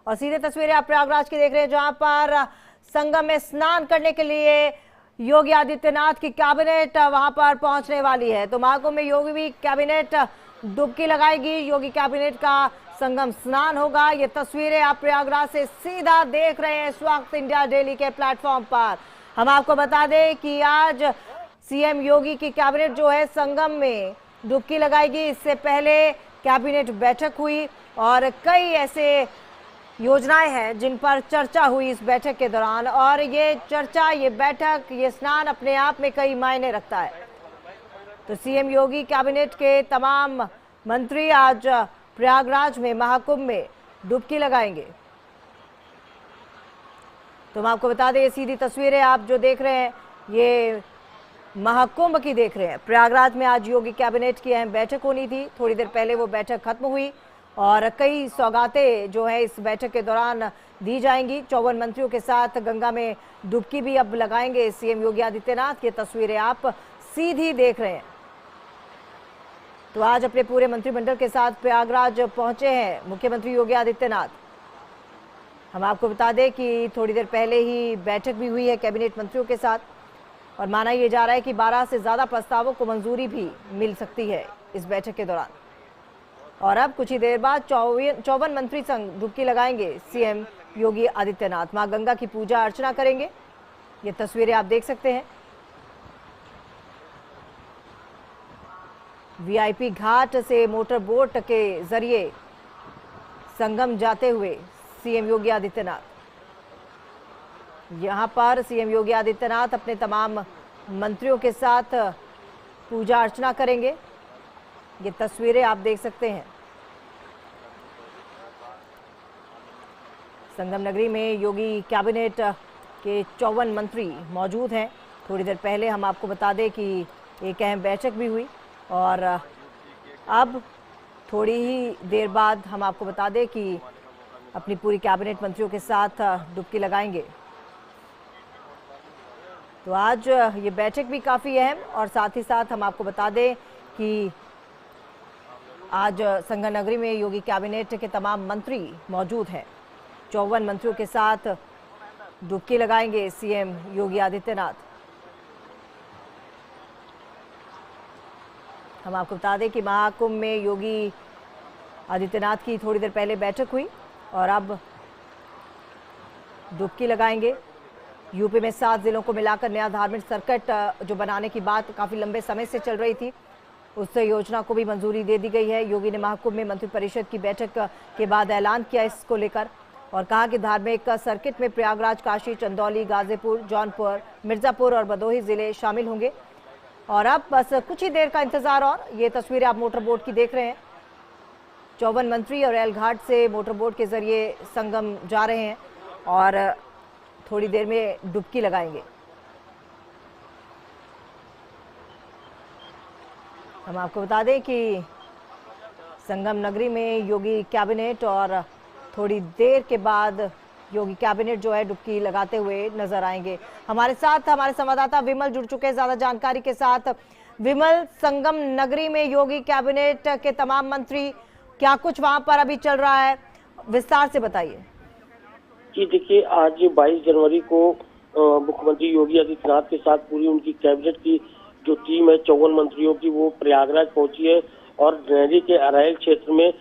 और सीधे तस्वीरें आप प्रयागराज की देख रहे हैं, जहां पर संगम में स्नान करने के लिए योगी आदित्यनाथ की कैबिनेट वहां पर पहुंचने वाली है। तो महाकुंभ में योगी कैबिनेट डुबकी लगाएगी, योगी कैबिनेट का संगम स्नान होगा। ये तस्वीरें आप प्रयागराज से सीधा देख रहे हैं इस वक्त इंडिया डेली के प्लेटफॉर्म पर। हम आपको बता दें कि आज सीएम योगी की कैबिनेट जो है संगम में डुबकी लगाएगी। इससे पहले कैबिनेट बैठक हुई और कई ऐसे योजनाएं हैं जिन पर चर्चा हुई इस बैठक के दौरान, और ये चर्चा, ये बैठक, ये स्नान अपने आप में कई मायने रखता है। तो सीएम योगी कैबिनेट के तमाम मंत्री आज प्रयागराज में महाकुंभ में डुबकी लगाएंगे। तो हम आपको बता दें, ये सीधी तस्वीरें आप जो देख रहे हैं ये महाकुंभ की देख रहे हैं। प्रयागराज में आज योगी कैबिनेट की अहम बैठक होनी थी, थोड़ी देर पहले वो बैठक खत्म हुई और कई सौगातें जो है इस बैठक के दौरान दी जाएंगी। 54 मंत्रियों के साथ गंगा में डुबकी भी अब लगाएंगे सीएम योगी आदित्यनाथ। ये तस्वीरें आप सीधी देख रहे हैं। तो आज अपने पूरे मंत्रिमंडल के साथ प्रयागराज पहुंचे हैं मुख्यमंत्री योगी आदित्यनाथ। हम आपको बता दें कि थोड़ी देर पहले ही बैठक भी हुई है कैबिनेट मंत्रियों के साथ, और माना यह जा रहा है कि 12 से ज्यादा प्रस्तावों को मंजूरी भी मिल सकती है इस बैठक के दौरान। और अब कुछ ही देर बाद 54 मंत्री संग डुबकी लगाएंगे सीएम योगी आदित्यनाथ, मां गंगा की पूजा अर्चना करेंगे। ये तस्वीरें आप देख सकते हैं। वीआईपी घाट से मोटर बोट के जरिए संगम जाते हुए सीएम योगी आदित्यनाथ। यहां पर सीएम योगी आदित्यनाथ अपने तमाम मंत्रियों के साथ पूजा अर्चना करेंगे। ये तस्वीरें आप देख सकते हैं। संगम नगरी में योगी कैबिनेट के 54 मंत्री मौजूद हैं। थोड़ी देर पहले हम आपको बता दें कि एक अहम बैठक भी हुई, और अब थोड़ी ही देर बाद हम आपको बता दें कि अपनी पूरी कैबिनेट मंत्रियों के साथ डुबकी लगाएंगे। तो आज ये बैठक भी काफ़ी अहम, और साथ ही साथ हम आपको बता दें कि आज संगम नगरी में योगी कैबिनेट के तमाम मंत्री मौजूद हैं। 54 मंत्रियों के साथ डुबकी लगाएंगे सीएम योगी आदित्यनाथ। हम आपको बता दें कि महाकुंभ में योगी आदित्यनाथ की थोड़ी देर पहले बैठक हुई और अब डुबकी लगाएंगे। यूपी में 7 जिलों को मिलाकर नया धार्मिक सर्किट जो बनाने की बात काफ़ी लंबे समय से चल रही थी, उस योजना को भी मंजूरी दे दी गई है। योगी ने महाकुंभ में मंत्रिपरिषद की बैठक के बाद ऐलान किया इसको लेकर, और कहा कि धार्मिक सर्किट में प्रयागराज, काशी, चंदौली, गाजीपुर, जौनपुर, मिर्जापुर और भदोही जिले शामिल होंगे। और अब बस कुछ ही देर का इंतजार। और ये तस्वीरें आप मोटर बोट की देख रहे हैं। 54 मंत्री और रेल घाट से मोटर बोट के जरिए संगम जा रहे हैं और थोड़ी देर में डुबकी लगाएंगे। हम आपको बता दें कि संगम नगरी में योगी कैबिनेट, और थोड़ी देर के बाद योगी कैबिनेट जो है डुबकी लगाते हुए नजर आएंगे। हमारे साथ हमारे संवाददाता विमल जुड़ चुके हैं ज्यादा जानकारी के साथ। विमल, संगम नगरी में योगी कैबिनेट के तमाम मंत्री, क्या कुछ वहां पर अभी चल रहा है, विस्तार से बताइए। जी देखिए, आज 22 जनवरी को मुख्यमंत्री योगी आदित्यनाथ के साथ पूरी उनकी कैबिनेट की जो टीम है 54 मंत्रियों की, वो प्रयागराज पहुंची है और नहरी के अरैल क्षेत्र में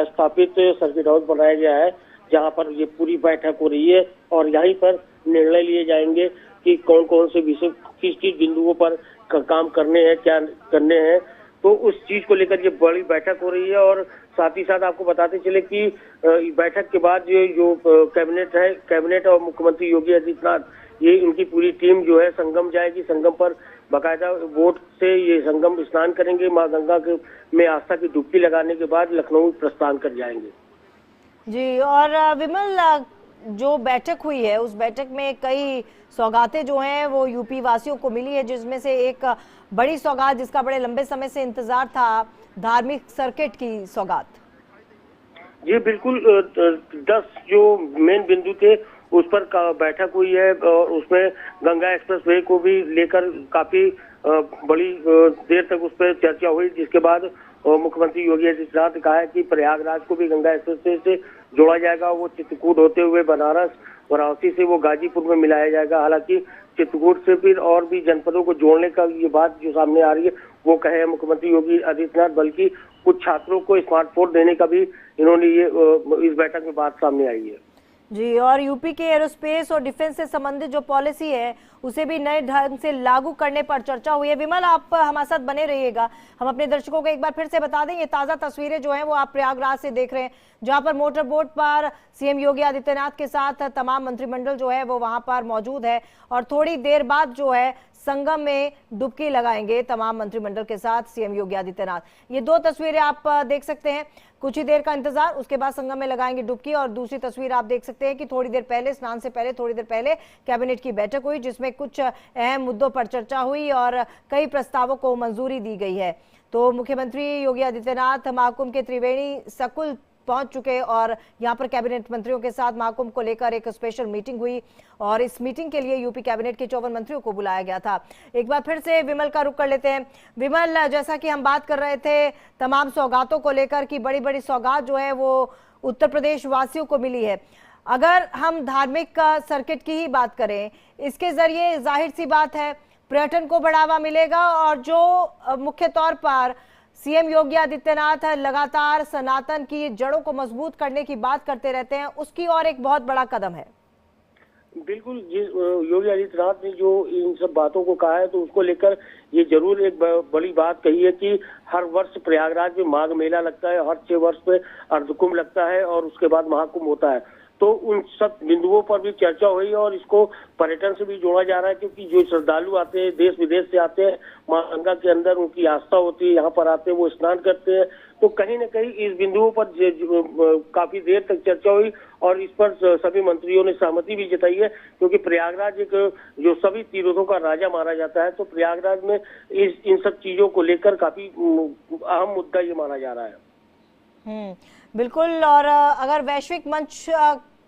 स्थापित सर्किट हाउस बनाया गया है, जहां पर ये पूरी बैठक हो रही है। और यहीं पर निर्णय लिए जाएंगे कि कौन कौन से विषय, किस किस बिंदुओं पर काम करने हैं, क्या करने हैं। तो उस चीज को लेकर ये बड़ी बैठक हो रही है। और साथ ही साथ आपको बताते चले कि बैठक के बाद जो कैबिनेट है, कैबिनेट और मुख्यमंत्री योगी आदित्यनाथ, ये इनकी पूरी टीम जो है संगम जाएगी। संगम पर बाकायदा बोट से ये संगम स्नान करेंगे। मां गंगा के में आस्था की डुबकी लगाने के बाद लखनऊ प्रस्थान कर जाएंगे। जी, और विमल, जो बैठक हुई है उस बैठक में कई सौगातें जो हैं वो यूपी वासियों को मिली है, जिसमें से एक बड़ी सौगात जिसका बड़े लंबे समय से इंतजार था, धार्मिक सर्किट की सौगात। जी बिल्कुल, 10 जो मेन बिंदु थे उस पर बैठक हुई है और उसमें गंगा एक्सप्रेसवे को भी लेकर काफी बड़ी देर तक उस पर चर्चा हुई, जिसके बाद मुख्यमंत्री योगी आदित्यनाथ ने कहा है कि प्रयागराज को भी गंगा एक्सप्रेसवे से जोड़ा जाएगा। वो चित्रकूट होते हुए बनारस, वाराणसी से वो गाजीपुर में मिलाया जाएगा। हालांकि चित्रकूट से फिर और भी जनपदों को जोड़ने का ये बात जो सामने आ रही है वो कहे मुख्यमंत्री योगी आदित्यनाथ, बल्कि कुछ छात्रों को स्मार्टफोन देने का भी इन्होंने ये इस बैठक में बात सामने आई है। जी, और यूपी के एरोस्पेस और डिफेंस से संबंधित जो पॉलिसी है उसे भी नए ढंग से लागू करने पर चर्चा हुई है। विमल, आप हमारे साथ बने रहिएगा। हम अपने दर्शकों को एक बार फिर से बता दें, ये ताज़ा तस्वीरें जो हैं वो आप प्रयागराज से देख रहे हैं, जहां पर मोटर बोट पर सीएम योगी आदित्यनाथ के साथ तमाम मंत्रिमंडल जो है वो वहां पर मौजूद है और थोड़ी देर बाद जो है संगम में डुबकी लगाएंगे तमाम मंत्रिमंडल के साथ सीएम योगी आदित्यनाथ। ये दो तस्वीरें आप देख सकते हैं। कुछ ही देर का इंतजार, उसके बाद संगम में लगाएंगे डुबकी। और दूसरी तस्वीर आप देख सकते हैं कि थोड़ी देर पहले, स्नान से पहले थोड़ी देर पहले कैबिनेट की बैठक हुई, जिसमें कुछ अहम मुद्दों पर चर्चा हुई और कई प्रस्तावों को मंजूरी दी गई है। तो मुख्यमंत्री योगी आदित्यनाथ महाकुंभ के त्रिवेणी सकुल पहुंच चुके और यहां पर कैबिनेट मंत्रियों के साथ महाकुंभ को लेकर एक स्पेशल मीटिंग हुई और इस मीटिंग के लिए यूपी कैबिनेट के 54 मंत्रियों को बुलाया गया था। एक बार फिर से विमल का रुख कर लेते हैं। विमल, जैसा कि हम बात कर रहे थे तमाम सौगातों को लेकर कि बड़ी बड़ी सौगात जो है वो उत्तर प्रदेश वासियों को मिली है। अगर हम धार्मिक सर्किट की ही बात करें, इसके जरिए जाहिर सी बात है पर्यटन को बढ़ावा मिलेगा और जो मुख्य तौर पर सीएम योगी आदित्यनाथ लगातार सनातन की जड़ों को मजबूत करने की बात करते रहते हैं, उसकी और एक बहुत बड़ा कदम है। बिल्कुल, योगी आदित्यनाथ ने जो इन सब बातों को कहा है तो उसको लेकर ये जरूर एक बड़ी बात कही है कि हर वर्ष प्रयागराज में माघ मेला लगता है, हर 6 वर्ष पे अर्धकुंभ लगता है और उसके बाद महाकुंभ होता है। तो उन सब बिंदुओं पर भी चर्चा हुई और इसको पर्यटन से भी जोड़ा जा रहा है, क्योंकि जो श्रद्धालु आते हैं देश विदेश से आते हैं, मां गंगा के अंदर उनकी आस्था होती है, यहाँ पर आते हैं वो स्नान करते हैं। तो कहीं न कहीं इस बिंदुओं पर काफी देर तक चर्चा हुई और इस पर सभी मंत्रियों ने सहमति भी जताई है, क्योंकि प्रयागराज एक जो सभी तीर्थों का राजा माना जाता है, तो प्रयागराज में इन सब चीजों को लेकर काफी अहम मुद्दा ये माना जा रहा है। बिल्कुल। और अगर वैश्विक मंच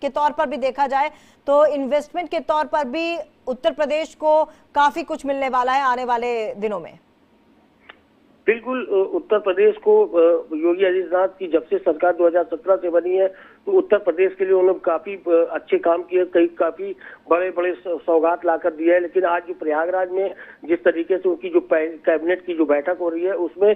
के तौर पर भी देखा जाए तो इन्वेस्टमेंट के तौर पर भी उत्तर प्रदेश को काफी कुछ मिलने वाला है आने वाले दिनों में। बिल्कुल, उत्तर प्रदेश को योगी आदित्यनाथ की जब से सरकार 2017 से बनी है तो उत्तर प्रदेश के लिए उन्होंने काफी अच्छे काम किए, कई काफी बड़े बड़े सौगात लाकर दिया है। लेकिन आज जो प्रयागराज में जिस तरीके से उनकी जो कैबिनेट की जो बैठक हो रही है उसमें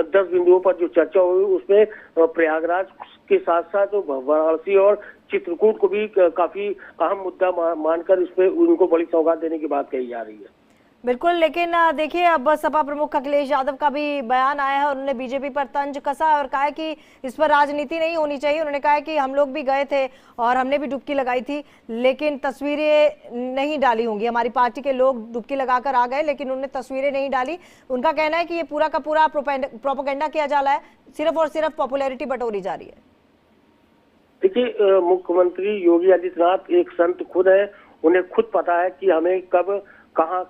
10 बिंदुओं पर जो चर्चा हुई उसमें प्रयागराज के साथ साथ वाराणसी और चित्रकूट को भी काफी अहम मुद्दा मानकर इस पे उनको बड़ी सौगात देने की बात कही जा रही है। बिल्कुल, लेकिन देखिए अब सपा प्रमुख अखिलेश यादव का भी बयान आया है। उन्होंने बीजेपी पर तंज कसा और कहा है कि इस पर राजनीति नहीं होनी चाहिए। उन्होंने कहा है कि हम लोग भी गए थे और हमने भी डुबकी लगाई थी, लेकिन तस्वीरें नहीं डाली होंगी। हमारी पार्टी के लोग डुबकी लगाकर आ गए लेकिन उन्होंने तस्वीरें नहीं डाली। उनका कहना है कि ये पूरा का पूरा प्रोपेगेंडा किया जा रहा है, सिर्फ और सिर्फ पॉपुलैरिटी बटोरी जा रही है। देखिए, मुख्यमंत्री योगी आदित्यनाथ एक संत खुद है, उन्हें खुद पता है कि हमें कब कहाँ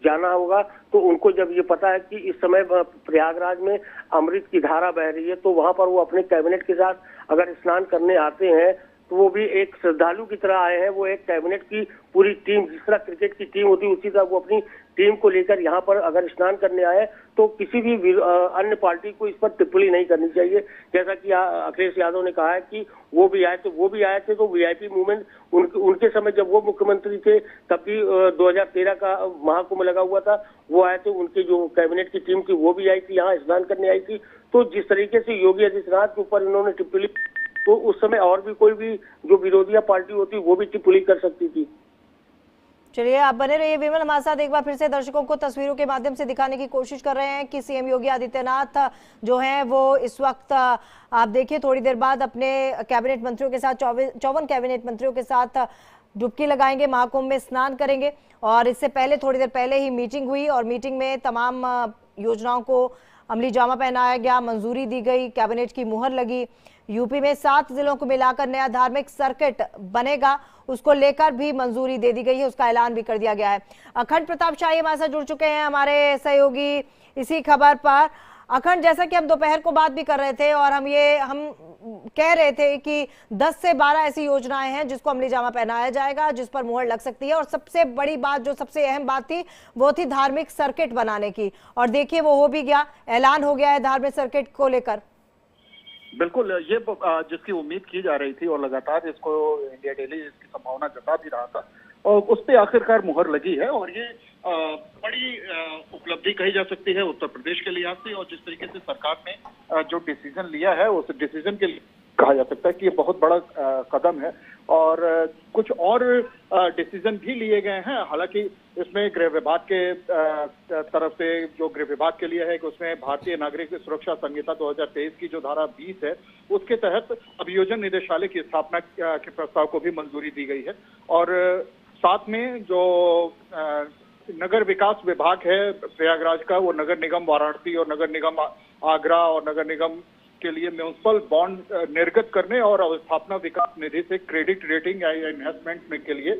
जाना होगा। तो उनको जब ये पता है कि इस समय प्रयागराज में अमृत की धारा बह रही है तो वहां पर वो अपने कैबिनेट के साथ अगर स्नान करने आते हैं तो वो भी एक श्रद्धालु की तरह आए हैं। वो एक कैबिनेट की पूरी टीम, जिस तरह क्रिकेट की टीम होती है उसी तरह वो अपनी टीम को लेकर यहाँ पर अगर स्नान करने आए तो किसी भी अन्य पार्टी को इस पर टिप्पणी नहीं करनी चाहिए। जैसा कि अखिलेश यादव ने कहा है कि वो भी आए थे तो वीआईपी मूवमेंट उनके समय जब वो मुख्यमंत्री थे तब भी 2013 का महाकुंभ लगा हुआ था, वो आए थे, उनकी जो कैबिनेट की टीम थी वो भी आई थी, यहाँ स्नान करने आई थी। तो जिस तरीके से योगी आदित्यनाथ के ऊपर इन्होंने टिप्पणी, तो उस समय और भी कोई भी जो विरोधी पार्टी होती वो भी टिप्पणी कर सकती थी। चलिए, आप बने रहिए विमल हमारे साथ। एक बार फिर से दर्शकों को तस्वीरों के माध्यम से दिखाने की कोशिश कर रहे हैं कि सीएम योगी आदित्यनाथ जो हैं वो इस वक्त आप देखिए थोड़ी देर बाद अपने कैबिनेट मंत्रियों के साथ 54 कैबिनेट मंत्रियों के साथ डुबकी लगाएंगे, महाकुंभ में स्नान करेंगे। और इससे पहले थोड़ी देर पहले ही मीटिंग हुई और मीटिंग में तमाम योजनाओं को अमली जामा पहनाया गया, मंजूरी दी गई, कैबिनेट की मुहर लगी। यूपी में 7 जिलों को मिलाकर नया धार्मिक सर्किट बनेगा, उसको लेकर भी मंजूरी दे दी गई है, उसका ऐलान भी कर दिया गया है। अखंड प्रताप शाही हमारे साथ जुड़ चुके हैं, हमारे सहयोगी इसी खबर पर। अखंड, जैसा कि हम दोपहर को बात भी कर रहे थे और हम कह रहे थे कि 10 से 12 ऐसी योजनाएं हैं जिसको अमली जामा पहनाया जाएगा, जिस पर मुहर लग सकती है। और सबसे बड़ी बात, जो सबसे अहम बात थी, वो थी धार्मिक सर्किट बनाने की। और देखिए वो हो भी गया, ऐलान हो गया है धार्मिक सर्किट को लेकर। बिल्कुल, ये जिसकी उम्मीद की जा रही थी और लगातार इसको इंडिया डेली इसकी संभावना जता भी रहा था, और उस पे आखिरकार मुहर लगी है। और ये बड़ी उपलब्धि कही जा सकती है उत्तर प्रदेश के लिहाज से। और जिस तरीके से सरकार ने जो डिसीजन लिया है, उस डिसीजन के लिए कहा जा सकता है कि ये बहुत बड़ा कदम है। और कुछ और डिसीजन भी लिए गए हैं। हालांकि इसमें गृह विभाग के तरफ से, जो गृह विभाग के लिए है कि उसमें भारतीय नागरिक सुरक्षा संहिता 2023 की जो धारा 20 है, उसके तहत अभियोजन निदेशालय की स्थापना के प्रस्ताव को भी मंजूरी दी गई है। और साथ में जो नगर विकास विभाग है प्रयागराज का, वो नगर निगम वाराणसी और नगर निगम आगरा और नगर निगम के लिए म्यूनिसिपल बॉन्ड निर्गत करने और अवस्थापना विकास निधि से क्रेडिट रेटिंग या इन्वेस्टमेंट में के लिए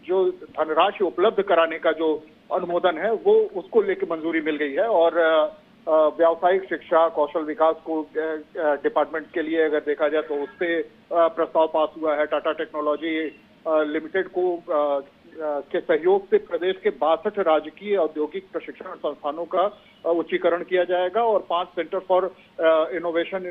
जो धनराशि उपलब्ध कराने का जो अनुमोदन है, वो उसको लेकर मंजूरी मिल गई है। और व्यावसायिक शिक्षा, कौशल विकास को डिपार्टमेंट के लिए अगर देखा जाए तो उससे प्रस्ताव पास हुआ है। टाटा टेक्नोलॉजी लिमिटेड को के सहयोग से प्रदेश के 62 राजकीय औद्योगिक प्रशिक्षण संस्थानों का उच्चीकरण किया जाएगा और 5 centre for innovation,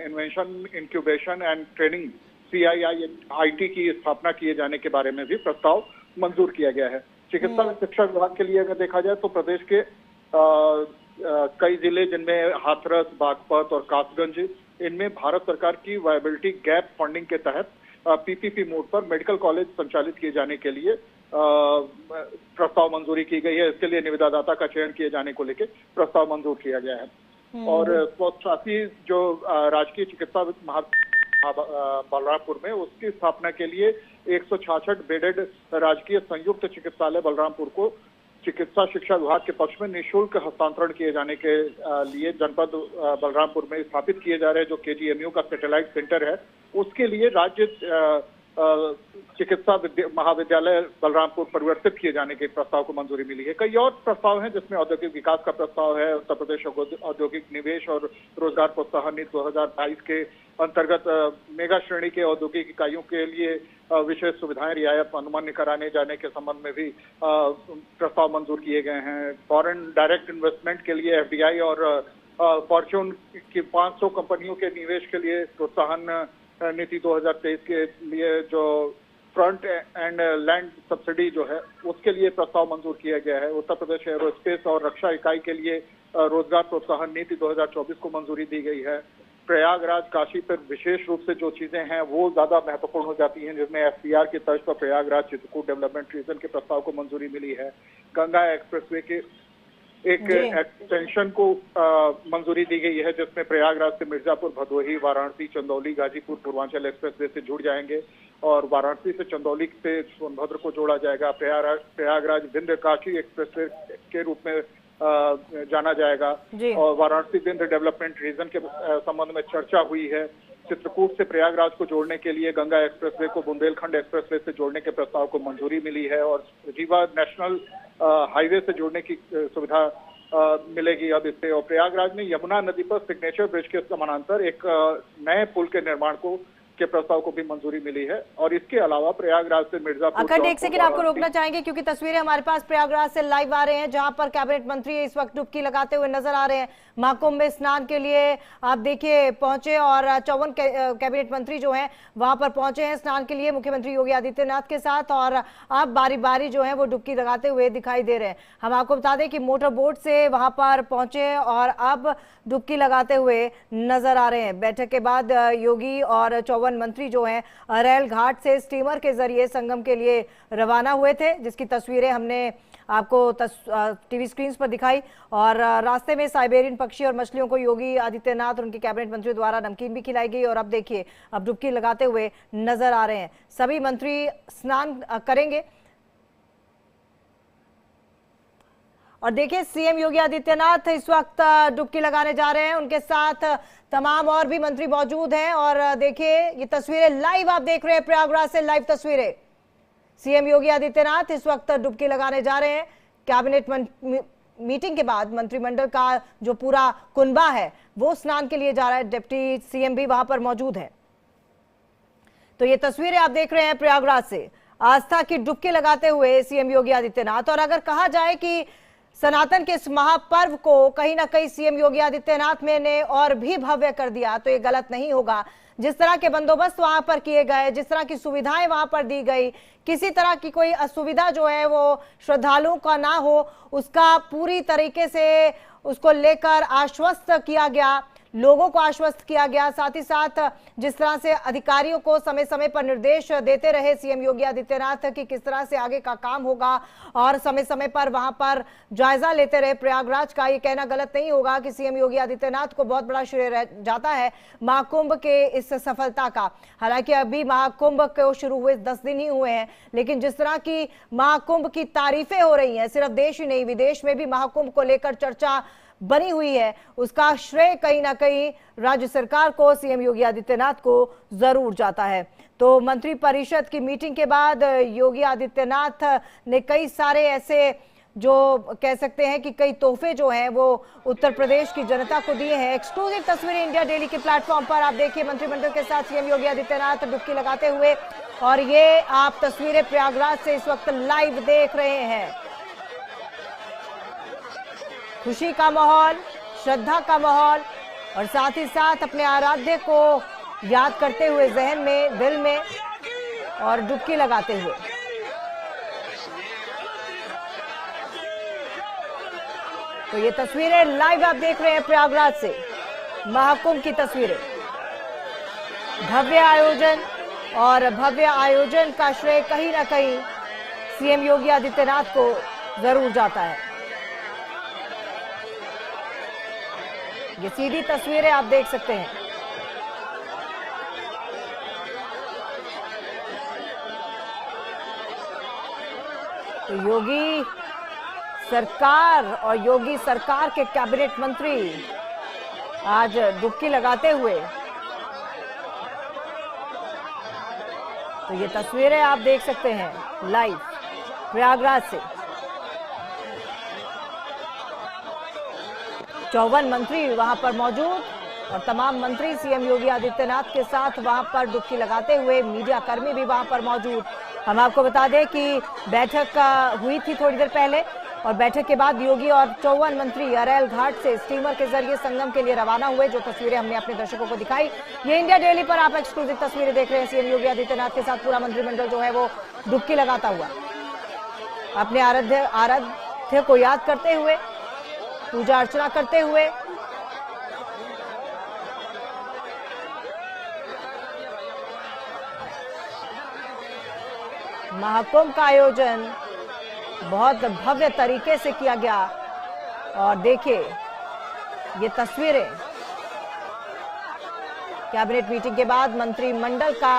invention, incubation and training CIIT की स्थापना किए जाने के बारे में भी प्रस्ताव मंजूर किया गया है। चिकित्सा शिक्षा विभाग के लिए अगर देखा जाए तो प्रदेश के कई जिले, जिनमें हाथरस, बागपत और कासगंज, इनमें भारत सरकार की वायबिलिटी गैप फंडिंग के तहत PPP मोड पर मेडिकल कॉलेज संचालित किए जाने के लिए प्रस्ताव मंजूरी की गई है। इसके लिए निविदादाता का चयन किए जाने को लेकर प्रस्ताव मंजूर किया गया है। और स्वास्थ्य जो राजकीय चिकित्सा बलरामपुर में, उसकी स्थापना के लिए 166 बेडेड राजकीय संयुक्त चिकित्सालय बलरामपुर को चिकित्सा शिक्षा विभाग के पक्ष में निःशुल्क हस्तांतरण किए जाने के लिए जनपद बलरामपुर में स्थापित किए जा रहे हैं, जो KGMU का सैटेलाइट सेंटर है, उसके लिए राज्य चिकित्सा महाविद्यालय बलरामपुर परिवर्तित किए जाने के प्रस्ताव को मंजूरी मिली है। कई और प्रस्ताव हैं जिसमें औद्योगिक विकास का प्रस्ताव है। उत्तर प्रदेश औद्योगिक निवेश और रोजगार प्रोत्साहन नीति 2022 के अंतर्गत मेगा श्रेणी के औद्योगिक इकाइयों के लिए विशेष सुविधाएं, रियायत, अनुमन्य कराने जाने के संबंध में भी प्रस्ताव मंजूर किए गए हैं। फॉरेन डायरेक्ट इन्वेस्टमेंट के लिए FDI और फॉर्च्यून की 500 कंपनियों के निवेश के लिए प्रोत्साहन नीति 2023 के लिए जो फ्रंट एंड लैंड सब्सिडी जो है, उसके लिए प्रस्ताव मंजूर किया गया है। उत्तर प्रदेश एरोस्पेस और रक्षा इकाई के लिए रोजगार प्रोत्साहन नीति 2024 को मंजूरी दी गई है। प्रयागराज, काशी पर विशेष रूप से जो चीजें हैं वो ज्यादा महत्वपूर्ण हो जाती हैं, जिसमें FCR की तर्ज पर प्रयागराज चित्रकूट डेवलपमेंट रीजन के प्रस्ताव को मंजूरी मिली है। गंगा एक्सप्रेसवे के एक एक्सटेंशन को मंजूरी दी गई है, जिसमें प्रयागराज से मिर्जापुर, भदोही, वाराणसी, चंदौली, गाजीपुर पूर्वांचल एक्सप्रेसवे से जुड़ जाएंगे और वाराणसी से चंदौली से सोनभद्र को जोड़ा जाएगा। प्रयागराज विंध्य काशी एक्सप्रेसवे के रूप में जाना जाएगा। और वाराणसी विंध्य डेवलपमेंट रीजन के संबंध में चर्चा हुई है। चित्रकूट से प्रयागराज को जोड़ने के लिए गंगा एक्सप्रेसवे को बुंदेलखंड एक्सप्रेसवे से जोड़ने के प्रस्ताव को मंजूरी मिली है और रीवा नेशनल हाईवे से जोड़ने की सुविधा मिलेगी अब इससे। और प्रयागराज में यमुना नदी पर सिग्नेचर ब्रिज के समानांतर एक नए पुल के निर्माण को के प्रस्ताव को भी मंजूरी मिली है। और इसके अलावा प्रयागराज से मिर्जापुर, अखंड एक सेकंड आपको रोकना चाहेंगे क्योंकि तस्वीरें हमारे पास प्रयागराज से लाइव आ रहे हैं, जहां पर कैबिनेट मंत्री इस वक्त डुबकी लगाते हुए नजर आ रहे हैं। महाकुंभ में स्नान के लिए आप देखिए पहुंचे और 54 कैबिनेट मंत्री जो हैं वहां पर पहुंचे हैं स्नान के लिए मुख्यमंत्री योगी आदित्यनाथ के साथ, और अब बारी बारी जो है वो डुबकी लगाते हुए दिखाई दे रहे हैं। हम आपको बता दें कि मोटर बोट से वहां पर पहुंचे और अब डुबकी लगाते हुए नजर आ रहे हैं। बैठक के बाद योगी और 54 मंत्री जो हैं अरैल घाट से स्टीमर के जरिए संगम के लिए रवाना हुए थे, जिसकी तस्वीरें हमने आपको टीवी स्क्रीन पर दिखाई। और रास्ते में साइबेरियन पक्षी और मछलियों को योगी आदित्यनाथ और उनके कैबिनेट मंत्रियों द्वारा नमकीन भी खिलाई गई। और अब देखिए अब डुबकी लगाते हुए नजर आ रहे हैं। सभी मंत्री स्नान करेंगे और देखिए सीएम योगी आदित्यनाथ इस वक्त डुबकी लगाने जा रहे हैं, उनके साथ तमाम और भी मंत्री मौजूद हैं। और देखिए ये तस्वीरें लाइव आप देख रहे हैं, प्रयागराज से लाइव तस्वीरें। सीएम योगी आदित्यनाथ इस वक्त डुबकी लगाने जा रहे हैं। कैबिनेट मीटिंग के बाद मंत्रिमंडल का जो पूरा कुनबा है वो स्नान के लिए जा रहा है। डिप्टी सीएम भी वहां पर मौजूद है। तो ये तस्वीरें आप देख रहे हैं प्रयागराज से आस्था की डुबकी लगाते हुए सीएम योगी आदित्यनाथ। और अगर कहा जाए कि सनातन के इस महापर्व को कहीं ना कहीं सीएम योगी आदित्यनाथ ने और भी भव्य कर दिया तो ये गलत नहीं होगा। जिस तरह के बंदोबस्त वहां पर किए गए, जिस तरह की सुविधाएं वहां पर दी गई, किसी तरह की कोई असुविधा जो है वो श्रद्धालुओं का ना हो, उसका पूरी तरीके से उसको लेकर आश्वस्त किया गया, लोगों को आश्वस्त किया गया। साथ ही साथ जिस तरह से अधिकारियों को समय समय पर निर्देश देते रहे सीएम योगी आदित्यनाथ कि किस तरह से आगे का काम होगा और समय समय पर वहां पर जायजा लेते रहे प्रयागराज का। ये कहना गलत नहीं होगा कि सीएम योगी आदित्यनाथ को बहुत बड़ा श्रेय रह जाता है महाकुंभ के इस सफलता का। हालांकि अभी महाकुंभ को शुरू हुए 10 दिन ही हुए हैं, लेकिन जिस तरह की महाकुंभ की तारीफें हो रही हैं, सिर्फ देश ही नहीं विदेश में भी महाकुंभ को लेकर चर्चा बनी हुई है, उसका श्रेय कहीं ना कहीं राज्य सरकार को, सीएम योगी आदित्यनाथ को जरूर जाता है। तो मंत्री परिषद की मीटिंग के बाद योगी आदित्यनाथ ने कई सारे ऐसे जो कह सकते हैं कि कई तोहफे जो हैं वो उत्तर प्रदेश की जनता को दिए हैं। एक्सक्लूसिव तस्वीरें इंडिया डेली के प्लेटफॉर्म पर आप देखिए मंत्रिमंडल के साथ सीएम योगी आदित्यनाथ डुबकी लगाते हुए। और ये आप तस्वीरें प्रयागराज से इस वक्त लाइव देख रहे हैं। खुशी का माहौल, श्रद्धा का माहौल और साथ ही साथ अपने आराध्य को याद करते हुए जहन में, दिल में और डुबकी लगाते हुए। तो ये तस्वीरें लाइव आप देख रहे हैं प्रयागराज से, महाकुंभ की तस्वीरें। भव्य आयोजन और भव्य आयोजन का श्रेय कहीं ना कहीं सीएम योगी आदित्यनाथ को जरूर जाता है। ये सीधी तस्वीरें आप देख सकते हैं। तो योगी सरकार और योगी सरकार के कैबिनेट मंत्री आज डुबकी लगाते हुए। तो ये तस्वीरें आप देख सकते हैं लाइव प्रयागराज से। 54 मंत्री वहां पर मौजूद और तमाम मंत्री सीएम योगी आदित्यनाथ के साथ वहां पर डुबकी लगाते हुए, मीडिया कर्मी भी वहां पर मौजूद। हम आपको बता दें कि बैठक हुई थी थोड़ी देर पहले और बैठक के बाद योगी और 54 मंत्री अरैल घाट से स्टीमर के जरिए संगम के लिए रवाना हुए। जो तस्वीरें हमने अपने दर्शकों को दिखाई, ये इंडिया डेली पर आप एक्सक्लूसिव तस्वीरें देख रहे हैं। सीएम योगी आदित्यनाथ के साथ पूरा मंत्रिमंडल जो है वो डुबकी लगाता हुआ, अपने आराध्य को याद करते हुए, पूजा अर्चना करते हुए। महाकुंभ का आयोजन बहुत भव्य तरीके से किया गया और देखिए ये तस्वीरें कैबिनेट मीटिंग के बाद मंत्रिमंडल का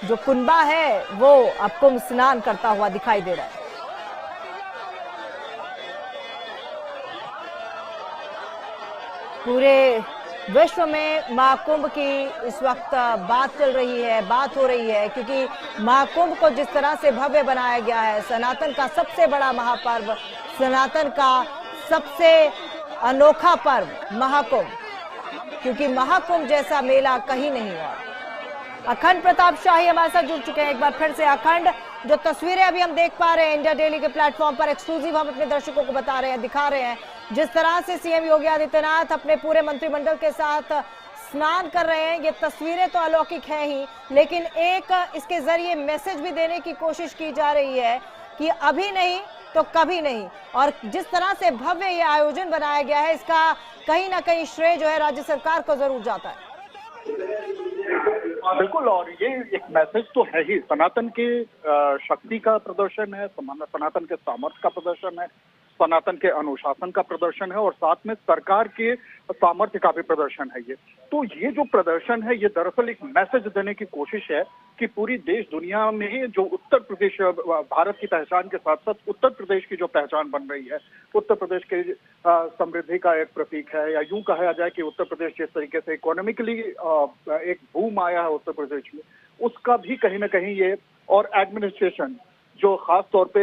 जो कुनबा है वो अब कुंभ स्नान करता हुआ दिखाई दे रहा है। पूरे विश्व में महाकुंभ की इस वक्त बात चल रही है, बात हो रही है, क्योंकि महाकुंभ को जिस तरह से भव्य बनाया गया है, सनातन का सबसे बड़ा महापर्व, सनातन का सबसे अनोखा पर्व महाकुंभ, क्योंकि महाकुंभ जैसा मेला कहीं नहीं हुआ। अखंड प्रताप शाही हमारे साथ जुड़ चुके हैं एक बार फिर से। अखंड, जो तस्वीरें अभी हम देख पा रहे हैं इंडिया डेली के प्लेटफॉर्म पर, एक्सक्लूसिव हम अपने दर्शकों को बता रहे हैं, दिखा रहे हैं, जिस तरह से सीएम योगी आदित्यनाथ अपने पूरे मंत्रिमंडल के साथ स्नान कर रहे हैं, ये तस्वीरें तो अलौकिक हैं ही, लेकिन एक इसके जरिए मैसेज भी देने की कोशिश की जा रही है कि अभी नहीं तो कभी नहीं। और जिस तरह से भव्य ये आयोजन बनाया गया है, इसका कहीं ना कहीं श्रेय जो है राज्य सरकार को जरूर जाता है। बिल्कुल, और ये एक मैसेज तो है ही, सनातन की शक्ति का प्रदर्शन है, सनातन के सामर्थ्य का प्रदर्शन है, सनातन के अनुशासन का प्रदर्शन है और साथ में सरकार के सामर्थ्य का भी प्रदर्शन है। ये जो प्रदर्शन है, ये दरअसल एक मैसेज देने की कोशिश है कि पूरी देश दुनिया में जो उत्तर प्रदेश, भारत की पहचान के साथ साथ उत्तर प्रदेश की जो पहचान बन रही है, उत्तर प्रदेश के समृद्धि का एक प्रतीक है, या यूं कहा जाए कि उत्तर प्रदेश जिस तरीके से इकोनॉमिकली एक बूम आया है उत्तर प्रदेश में, उसका भी कहीं ना कहीं ये, और एडमिनिस्ट्रेशन जो खास तौर पे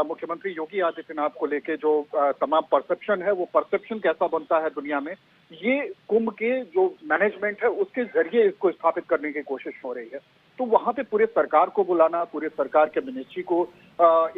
मुख्यमंत्री योगी आदित्यनाथ को लेके जो तमाम परसेप्शन है, वो परसेप्शन कैसा बनता है दुनिया में, ये कुंभ के जो मैनेजमेंट है उसके जरिए इसको स्थापित करने की कोशिश हो रही है। तो वहां पे पूरे सरकार को बुलाना, पूरे सरकार के मिनिस्ट्री को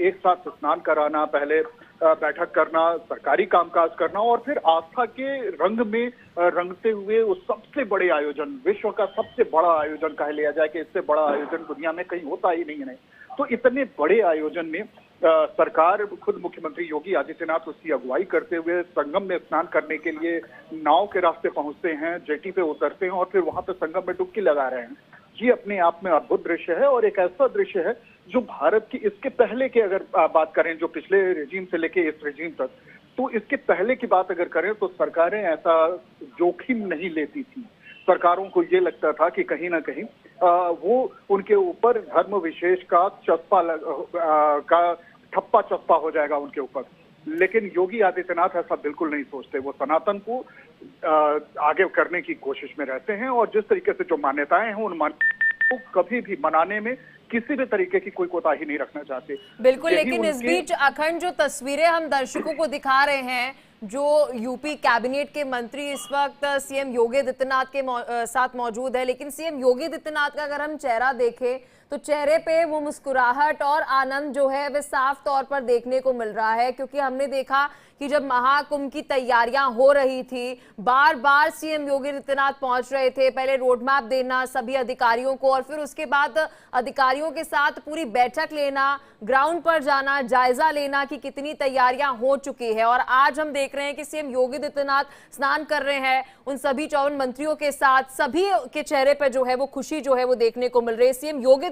एक साथ स्नान कराना, पहले बैठक करना, सरकारी कामकाज करना और फिर आस्था के रंग में रंगते हुए उस सबसे बड़े आयोजन, विश्व का सबसे बड़ा आयोजन कह लिया जाए कि इससे बड़ा आयोजन दुनिया में कहीं होता ही नहीं है। तो इतने बड़े आयोजन में सरकार खुद मुख्यमंत्री योगी आदित्यनाथ उसकी अगुवाई करते हुए संगम में स्नान करने के लिए नाव के रास्ते पहुंचते हैं, जेटी पे उतरते हैं और फिर वहां पे संगम में डुबकी लगा रहे हैं। ये अपने आप में अद्भुत दृश्य है और एक ऐसा दृश्य है जो भारत की इसके पहले के अगर बात करें, जो पिछले रेजिम से लेके इस रेजिम तक, तो इसके पहले की बात अगर करें तो सरकारें ऐसा जोखिम नहीं लेती थी। सरकारों को ये लगता था कि कहीं ना कहीं वो उनके ऊपर धर्म विशेष का ठप्पा चप्पा हो जाएगा उनके ऊपर। लेकिन योगी आदित्यनाथ ऐसा बिल्कुल नहीं सोचते। वो सनातन को आगे करने की कोशिश में रहते हैं और जिस तरीके से जो मान्यताएं हैं उन मान्यताओं को कभी भी मनाने में किसी भी तरीके की कोई कोताही नहीं रखना चाहते। बिल्कुल, लेकिन इस बीच अखंड जो तस्वीरें हम दर्शकों को दिखा रहे हैं, जो यूपी कैबिनेट के मंत्री इस वक्त सीएम योगी आदित्यनाथ के साथ मौजूद है, लेकिन सीएम योगी आदित्यनाथ का अगर हम चेहरा देखें तो चेहरे पे वो मुस्कुराहट और आनंद जो है वह साफ तौर पर देखने को मिल रहा है, क्योंकि हमने देखा कि जब महाकुंभ की तैयारियां हो रही थी, बार बार सीएम योगी आदित्यनाथ पहुंच रहे थे, पहले रोड मैप देना सभी अधिकारियों को और फिर उसके बाद अधिकारियों के साथ पूरी बैठक लेना, ग्राउंड पर जाना, जायजा लेना कि कितनी तैयारियां हो चुकी है। और आज हम देख रहे हैं कि सीएम योगी आदित्यनाथ स्नान कर रहे हैं उन सभी 54 मंत्रियों के साथ, सभी के चेहरे पर जो है वो खुशी जो है वो देखने को मिल रही है। सीएम योगी